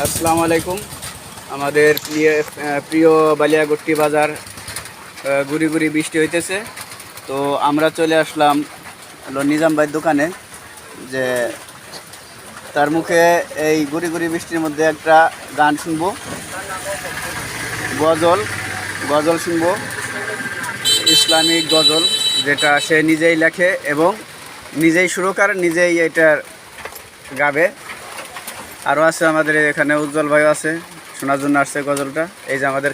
আসসালামু আলাইকুম। আমাদের প্রিয় বালিয়াগট্টি বাজার গুড়ি গুড়ি বৃষ্টি হইতেছে, তো আমরা চলে আসলাম হলো নিজাম ভাইয়ের দোকানে। যে তার মুখে এই গুড়ি গুড়ি বৃষ্টির মধ্যে একটা গান শুনবো, গজল গজল শুনবো, ইসলামিক গজল, যেটা সে নিজেই লেখে এবং নিজেই সুরকার, নিজেই এটার গাবে। আরও আছে আমাদের এখানে উজ্জ্বল ভাইও আছে, শোনার জন্য আসছে গজলটা। এই যে আমাদের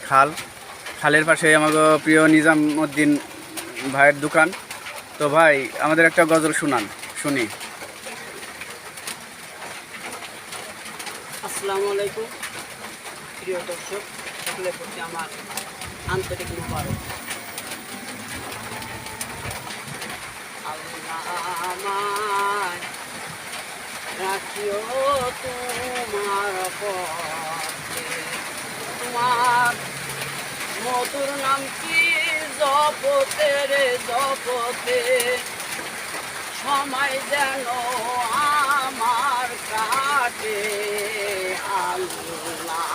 খালের পাশেই আমাকে প্রিয় নিজামউদ্দিন ভাইয়ের দোকান। তো ভাই, আমাদের একটা গজল শুনান, শুনি। আসসালামু আলাইকুম প্রিয় দর্শক, সকলের প্রতি আমার আন্তরিক মোবারক। আল্লাহ আমায় রাখিও তোমার পথে, তোমার মধুর নাম কি জপতে রে জপতে, সময় যেন আমার কাটে। আল্লাহ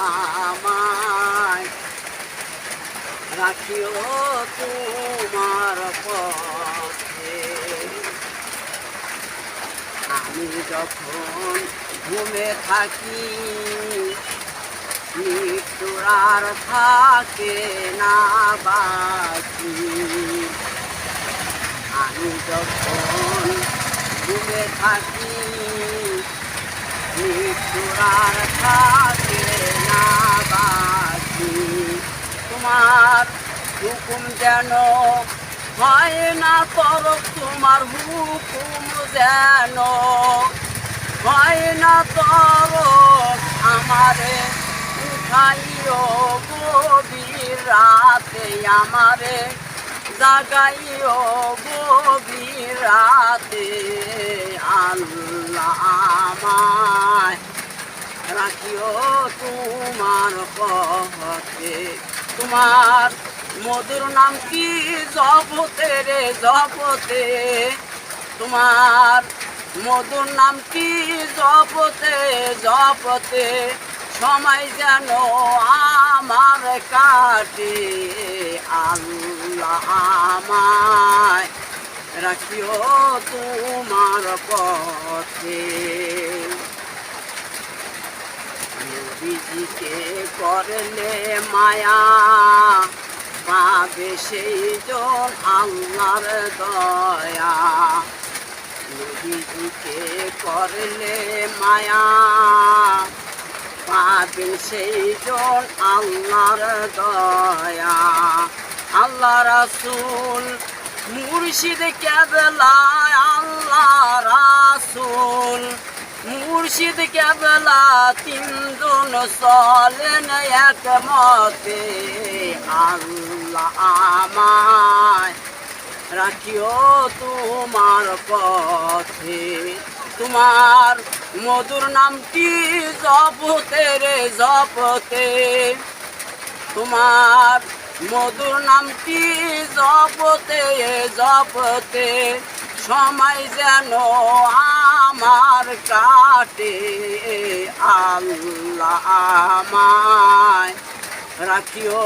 আমায় রাখিও তোমার পথে। আমি যখন ঘুমে থাকি মৃত্যুর আর থাকে না বাকি, আমি যখন ঘুমে থাকি মৃত্যুর আর থাকে না বাকি, তোমার হুকুম যেন হয় না তরক, তোমার হুকুম যেন হয় না তরক, আমারে উঠাইও গভীর রাতে, আমারে জাগাইও গভীর রাতে। আল্লাহ আমায় রাখিও তোমার পথে, তোমার মধুর নাম কি জপতে রে জপতে, তোমার মধুর নাম কি জপতে জপতে, সময় যেন আমার কাটে। আল্লাহ আমায় রাখিও তোমার পথে। নবীজিকে করলে মায়া পাবে সেই জন আল্লাহর দয়া, নবীজিকে করলে মায়া পাবেন সেই জন আল্লাহর দয়া। আল্লাহ রাসূল মুর্শিদ কেবলা, আল্লাহ রাসূল মুর্শিদ কেবলা, তিনজন চলেন একমতে। আল্লাহ আমায় রাখিও তোমার পথে, তোমার মধুর নামটি জপতে রে জপতে, তোমার মধুর নামটি জপতে জপতে, সময় যেন আমার কাটে। আল্লাহ আমায় রাখিও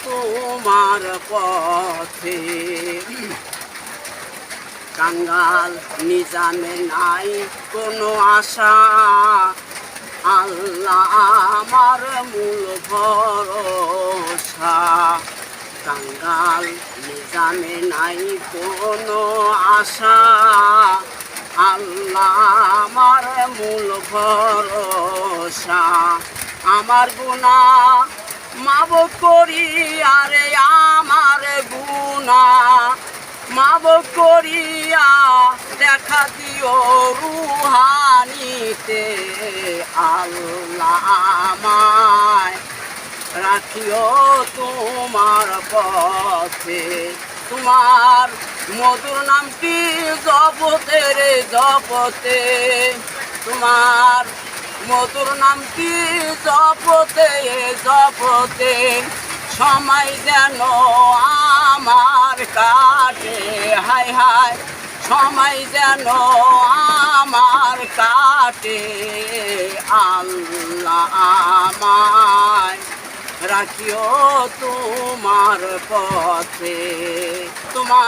তোমার পথে। কাঙ্গাল নিজামে নাই কোনো আশা, আল্লাহ আমার মূল ভরসা। কাঙ্গাল নিজামে নাই কোনো আশা, আল্লাহ আমার মূল ভরসা। আমার গুনাহ মাফ করি আরে আমার গুনাহ মাফ করিয়া, দেখা দিও রুহানিতে। আল্লাহ আমায় রাখিও তোমার পথে, তোমার মধুর নামটি জপতে রে জপতে, তোমার মধুর নামটি জপতে জপতে, সময় যেন আমার কাটে। হায় হায়, সময় যেন আমার কাটে। আল্লাহ রাখিও তোমার পথে তোমার